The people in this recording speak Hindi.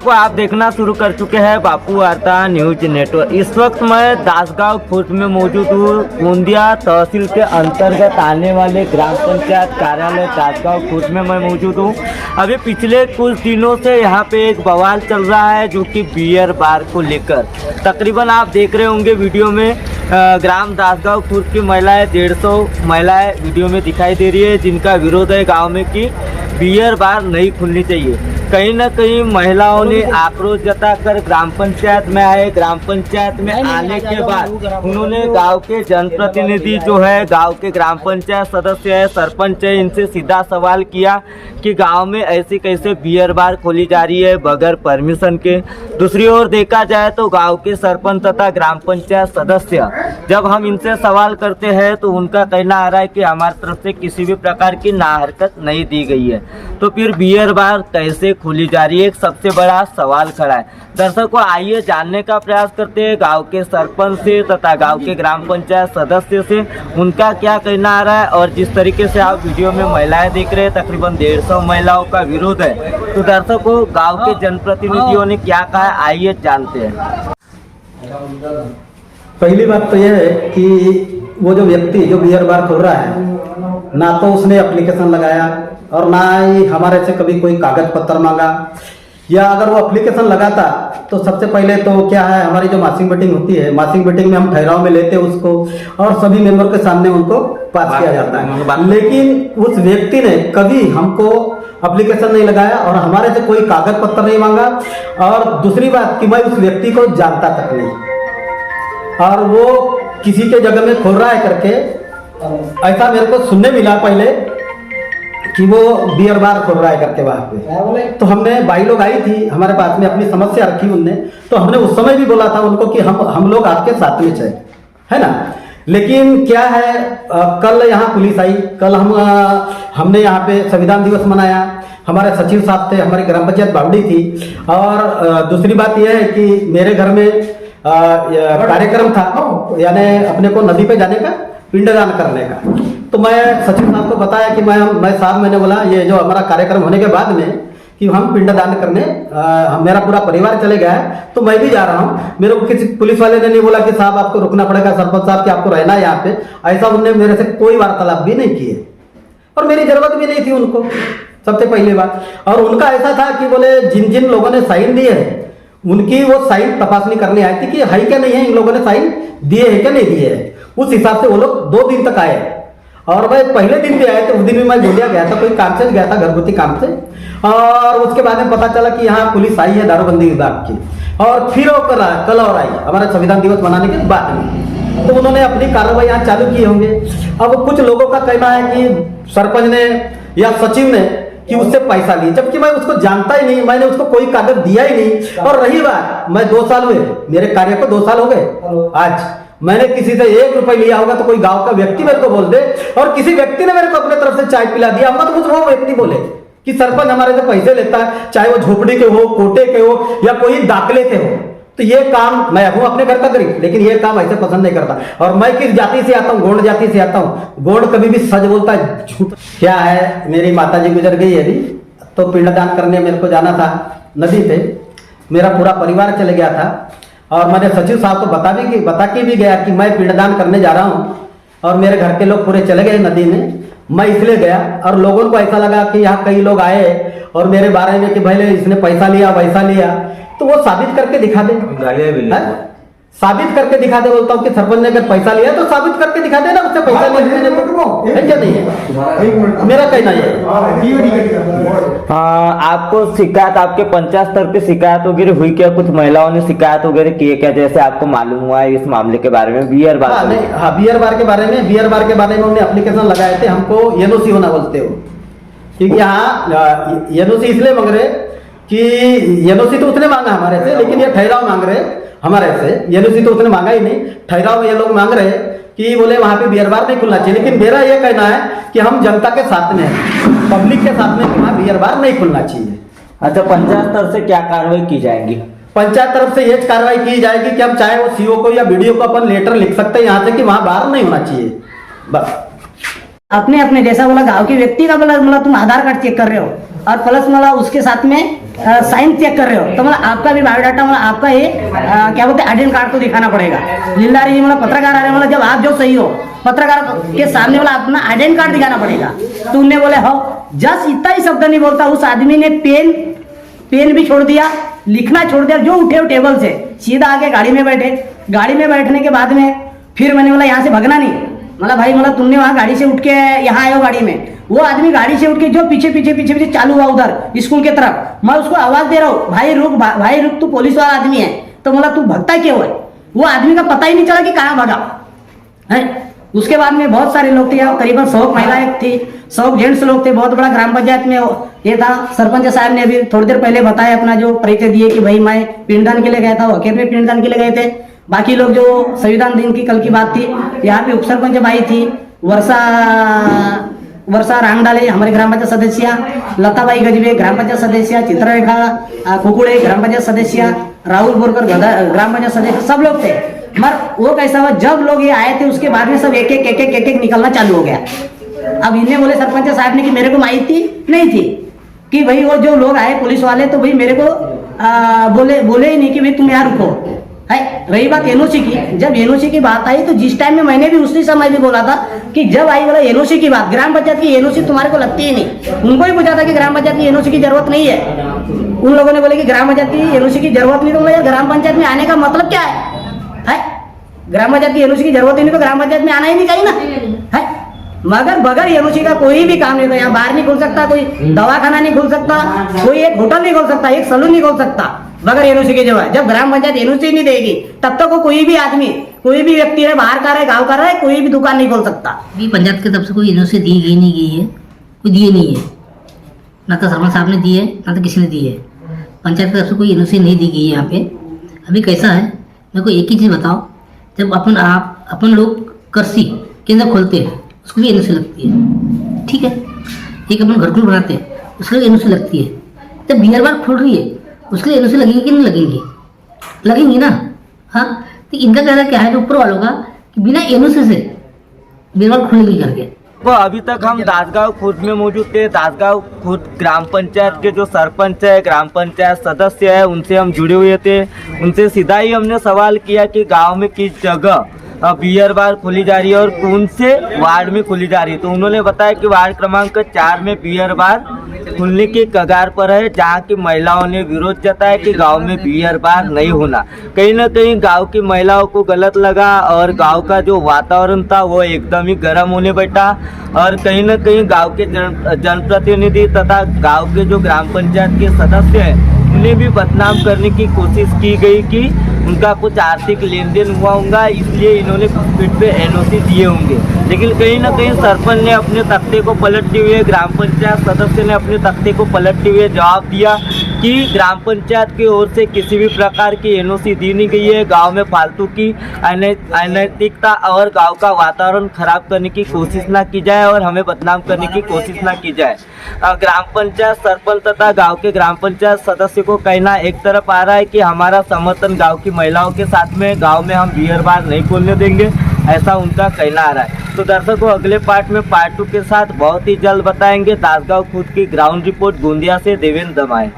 दर्शकों, आप देखना शुरू कर चुके हैं बापू वार्ता न्यूज नेटवर्क। इस वक्त मैं दासगांव खुर्द में मौजूद हूँ। गोंदिया तहसील के अंतर्गत आने वाले ग्राम पंचायत कार्यालय दासगांव खुर्द में मैं मौजूद हूँ। अभी पिछले कुछ दिनों से यहाँ पे एक बवाल चल रहा है, जो कि बियर बार को लेकर। तकरीबन आप देख रहे होंगे वीडियो में ग्राम दासगांव खुर्द की महिलाएं 150 महिलाएं वीडियो में दिखाई दे रही है, जिनका विरोध है गाँव में कि बियर बार नहीं खुलनी चाहिए। कहीं ना कहीं महिलाओं ने आक्रोश जताकर ग्राम पंचायत में आए। ग्राम पंचायत में आने के बाद उन्होंने गांव के जनप्रतिनिधि जो है, गांव के ग्राम पंचायत सदस्य है, सरपंच है, इनसे सीधा सवाल किया कि गांव में ऐसी कैसे बियर बार खोली जा रही है बगैर परमिशन के। दूसरी ओर देखा जाए तो गांव के सरपंच तथा ग्राम पंचायत सदस्य, जब हम इनसे सवाल करते हैं तो उनका कहना आ रहा है कि हमारी तरफ से किसी भी प्रकार की नाहरकत नहीं दी गई है। तो फिर बियर बार कैसे खुली जा रही है, एक सबसे बड़ा सवाल खड़ा है। दर्शकों, आइए जानने का प्रयास करते हैं गांव के सरपंच से तथा गांव के ग्राम पंचायत सदस्य से, उनका क्या कहना आ रहा है। और जिस तरीके से आप वीडियो में महिलाएं देख रहे हैं, तकरीबन 150 महिलाओं का विरोध है। तो दर्शकों, गांव के जनप्रतिनिधियों ने क्या कहा है, आइए जानते हैं। पहली बात तो यह है कि वो जो व्यक्ति जो बियर बार खोल रहा है, ना तो उसने एप्लीकेशन लगाया और ना ही हमारे से कभी कोई कागज पत्र मांगा। या अगर वो एप्लीकेशन लगाता तो सबसे पहले तो क्या है, हमारी जो मासिक मीटिंग होती है, मासिक मीटिंग में हम ठहराव में लेते हैं उसको और सभी मेंबर के सामने उनको पास किया जाता है। लेकिन उस व्यक्ति ने कभी हमको एप्लीकेशन नहीं लगाया और हमारे से कोई कागज पत्र नहीं मांगा। और दूसरी बात कि मैं उस व्यक्ति को जानता तक नहीं, और वो किसी के जगह में खोल रहा है करके ऐसा मेरे को सुनने मिला पहले कि वो बियर बार खोल रहा है करके वहां पे। तो हमने भाई लोग आई थी हमारे पास में, अपनी समस्या रखी उनने, तो हमने उस समय भी बोला था उनको कि हम लोग आपके साथ में चले, है ना। लेकिन क्या है, कल यहाँ पुलिस आई, कल हमने यहाँ पे संविधान दिवस मनाया, हमारे सचिव साहब थे, हमारी ग्राम पंचायत बावड़ी थी। और दूसरी बात यह है कि मेरे घर में कार्यक्रम था, यानी अपने को नदी पे जाने का, पिंडदान करने का। तो मैं सचिव साहब को बताया कि मैं साहब, मैंने बोला ये जो हमारा कार्यक्रम होने के बाद में कि हम पिंडदान करने, मेरा पूरा परिवार चले गया है तो मैं भी जा रहा हूँ। मेरे को किसी पुलिस वाले ने नहीं बोला कि साहब आपको रुकना पड़ेगा, सरपंच साहब कि आपको रहना है यहाँ पे, ऐसा उन्होंने मेरे से कोई वार्तालाप भी नहीं किए और मेरी जरूरत भी नहीं थी उनको, सबसे पहली बात। और उनका ऐसा था कि बोले जिन जिन लोगों ने साइन दिए है उनकी वो साइन तपासनी करने आई थी कि है क्या नहीं है, इन लोगों ने साइन दिए है क्या नहीं दिए है। उस हिसाब से वो लोग 2 दिन तक आए और मैं पहले दिन भी आए थे। उस दिन भी मैं गोंदिया गया था, कोई काम से गया था, घरगुती काम से। और उसके बाद में पता चला कि यहाँ पुलिस आई है दारूबंदी विभाग की, और फिर वो कल और आई हमारे संविधान दिवस मनाने के बाद में। तो उन्होंने अपनी कार्रवाई यहाँ चालू किए होंगे। अब कुछ लोगों का कहना है कि सरपंच ने या सचिव ने कि उससे पैसा लिए, जबकि मैं उसको जानता ही नहीं, मैंने उसको कोई कागज दिया ही नहीं। और रही बात, मैं 2 साल हुए, मेरे कार्य को 2 साल हो गए आज, मैंने किसी से 1 रुपए लिया होगा तो कोई गांव का व्यक्ति मेरे को बोल दे, और किसी व्यक्ति ने मेरे को अपने तरफ से चाय पिला दिया होगा तो मुझे वो व्यक्ति बोले कि सरपंच हमारे से पैसे लेता है, चाहे वो झोपड़ी के हो, कोटे के हो या कोई दाखले के हो। तो ये काम मैं हूं अपने घर का गरीब, लेकिन ये काम ऐसे पसंद नहीं करता। और मैं किस जाति से आता हूँ, गोंड जाति से आता हूँ। गोंड कभी भी सच बोलता है, झूठ। क्या है, मेरी माता जी गुजर गई है अभी, तो पिंडदान करने मेरे को जाना था नदी पे, मेरा पूरा परिवार चले गया था। और मैंने सचिव साहब को बता के भी गया कि मैं पिंडदान करने जा रहा हूँ, और मेरे घर के लोग पूरे चले गए नदी में। मैं इसलिए गया और लोगों को ऐसा लगा कि यहाँ कई लोग आए और मेरे बारे में कि भाई इसने पैसा लिया, वैसा लिया, तो वो साबित करके दिखा दे, साबित करके दिखा दे। बोलता हूँ कि सरपंच ने अगर पैसा लिया तो साबित करके दिखा दे ना, उससे पैसा लिया है क्या नहीं है, मेरा कहना ये। आपको शिकायत, आपके पंचायत स्तर पे शिकायत वगैरह हुई क्या? कुछ महिलाओं ने शिकायत वगैरह की है क्या, जैसे आपको मालूम हुआ है इस मामले के बारे में, बियर बार? बियर बार के बारे में उन्होंने एप्लीकेशन लगाए थे, हमको एनओसी होना बोलते हो, क्योंकि यहाँ एनओसी इसलिए मांग रहे कि एनओसी तो उसने मांगा हमारे से, लेकिन ये ठहराव मांग रहे हमारे से। एनओसी तो उसने मांगा ही नहीं, ठहराव ये लोग मांग रहे कि बोले वहां पे बियर बार नहीं खुलना चाहिए। लेकिन मेरा ये कहना है कि हम जनता के साथ में हैं, पब्लिक के साथ में, कि वहां बियर बार नहीं खुलना चाहिए। अच्छा, पंचायत स्तर से क्या कार्रवाई की जाएगी? पंचायत तरफ से ये कार्रवाई की जाएगी कि हम चाहे वो सीओ को या बीडीओ को अपन लेटर लिख सकते हैं यहाँ से कि वहां बार नहीं होना चाहिए, बस। अपने जैसा बोला गांव के व्यक्ति का बोला तुम आधार कार्ड चेक कर रहे हो, और प्लस मतलब उसके साथ में साइन चेक कर रहे हो तो मतलब आपका भी बायोडाटा मतलब आपका ये क्या बोलते हैं आइडेंट कार्ड तो दिखाना पड़ेगा। जिल्लारी जी मतलब पत्रकार आ रहे मतलब जब आप जो सही हो पत्रकार के सामने वाला अपना आइडेंट कार्ड दिखाना पड़ेगा। तो उनने बोले हो जस्ट इतना ही शब्द नहीं बोलता उस आदमी ने पेन भी छोड़ दिया, लिखना छोड़ दिया, जो उठे टेबल से सीधा आके गाड़ी में बैठे। गाड़ी में बैठने के बाद में फिर मैंने बोला यहाँ से भगना नहीं, मतलब भाई मतलब तुमने वहाँ गाड़ी से उठ के यहाँ आए हो गाड़ी में। वो आदमी गाड़ी से उठ के जो पीछे पीछे पीछे पीछे चालू हुआ उधर स्कूल के तरफ, मैं उसको आवाज दे रहा हूँ भाई रुक तू पुलिस वाला आदमी है। तो मतलब तू भगता क्यों है? वो आदमी का पता ही नहीं चला कि कहाँ भगा है। उसके बाद में बहुत सारे लोग थे यहाँ, करीबन 100 महिलाएं थी, 100 जेंट्स लोग थे। बहुत बड़ा ग्राम पंचायत में ये था। सरपंच साहब ने अभी थोड़ी देर पहले बताया अपना जो परिचय दिए कि भाई मैं पिंडदान के लिए गया था, वो अकेले में पिंडदान के लिए गए थे। बाकी लोग जो संविधान दिन की कल की बात थी, यहाँ पे उप सरपंच भाई थी, वर्षा रांगडाले हमारे ग्राम पंचायत सदस्य, लताबाई गजबे ग्राम पंचायत सदस्य, चित्ररेखा कुकुड़े ग्राम पंचायत सदस्य, राहुल बोरकर ग्राम पंचायत सदस्य, सब लोग थे। मगर वो कैसा हुआ जब लोग ये आए थे उसके बाद में सब एक एक निकलना चालू हो गया। अब इन्हें बोले सरपंच साहब ने कि मेरे को माहिती नहीं थी कि भाई वो जो लोग आए पुलिस वाले तो भाई मेरे को बोले ही नहीं कि भाई तुम यहाँ रुको है। रही बात एनओसी की, जब एनओसी की बात आई तो जिस टाइम में मैंने भी उसी समय भी बोला था कि जब आई बोला एनओसी की बात, ग्राम पंचायत की एनओसी तुम्हारे को लगती ही नहीं। उनको ही पूछा था कि ग्राम पंचायत की एनओसी की जरूरत नहीं है। उन लोगों ने बोले कि ग्राम पंचायत की एनओसी की जरूरत नहीं। तो बोला ग्राम पंचायत में आने का मतलब क्या है? ग्राम पंचायत की एनओसी की जरूरत ही नहीं तो ग्राम पंचायत में आना ही नहीं चाहिए ना है। मगर बगैर एनओसी का कोई भी काम नहीं था। यहाँ बार नहीं खोल सकता, कोई दवाखाना नहीं खोल सकता, कोई एक होटल नहीं खोल सकता, एक सलून नहीं खोल सकता बगैर एनओसी के। जब ग्राम पंचायत एनओसी नहीं देगी तब तक वो कोई भी आदमी, कोई भी व्यक्ति है, बाहर का रहे, गाँव का रहे, कोई भी दुकान नहीं खोल सकता। पंचायत की तरफ से कोई एनओसी दी गई नहीं गई है, कोई दिए नहीं है, ना तो सरपंच साहब ने दी है ना तो किसी ने दी है। पंचायत की तरफ से कोई एनओसी नहीं दी गई है यहाँ पे। अभी कैसा है मेरे को एक ही चीज़ बताओ, जब अपन लोग कृषि केंद्र खोलते हैं उसको भी एनओसी लगती है, ठीक है। एक अपन घरकुल बनाते हैं उसके लिए एनओसी लगती है। जब बियर बार खोल रही है उसके लिए एनओसी लगेगी कि नहीं लगेंगी? लगेंगी ना। हाँ, तो इनका कहना क्या है ऊपर वालों का कि बिना एनओसी से बियर बार खोलेंगे करके। तो अभी तक हम दासगांव खुर्द में मौजूद थे। दासगांव खुर्द ग्राम पंचायत के जो सरपंच है, ग्राम पंचायत सदस्य है, उनसे हम जुड़े हुए थे। उनसे सीधा ही हमने सवाल किया कि गांव में किस जगह बियर बार खोली जा रही है और कौन से वार्ड में खोली जा रही है। तो उन्होंने बताया कि वार्ड क्रमांक 4 में बियर बार खुलने के कगार पर है, जहाँ की महिलाओं ने विरोध जताया कि गांव में बियर बार नहीं होना। कहीं ना कहीं गांव की महिलाओं को गलत लगा और गांव का जो वातावरण था वो एकदम ही गर्म होने बैठा। और कहीं ना कहीं गांव के जनप्रतिनिधि तथा गांव के जो ग्राम पंचायत के सदस्य हैं उन्हें भी बदनाम करने की कोशिश की गई कि उनका कुछ आर्थिक लेन देन हुआ होगा, इसलिए इन्होंने घुसपैठ पे एनओसी दिए होंगे। लेकिन कहीं ना कहीं सरपंच ने अपने तख्ते को पलटते हुए, ग्राम पंचायत सदस्य ने अपने तख्ते को पलटते हुए जवाब दिया कि ग्राम पंचायत की ओर से किसी भी प्रकार की एनओसी दी नहीं गई है। गांव में फालतू की अनैतिकता और गांव का वातावरण खराब करने की कोशिश ना की जाए और हमें बदनाम करने की कोशिश ना की जाए। ग्राम पंचायत सरपंच तथा गांव के ग्राम पंचायत सदस्य को कहना एक तरफ आ रहा है कि हमारा समर्थन गांव की महिलाओं के साथ में, गांव में हम बियर बार नहीं खोलने देंगे, ऐसा उनका कहना आ रहा है। तो दर्शकों अगले पार्ट में पार्ट 2 के साथ बहुत ही जल्द बताएंगे। दासगांव खुर्द की ग्राउंड रिपोर्ट गोंदिया से देवेंद्र दमाए।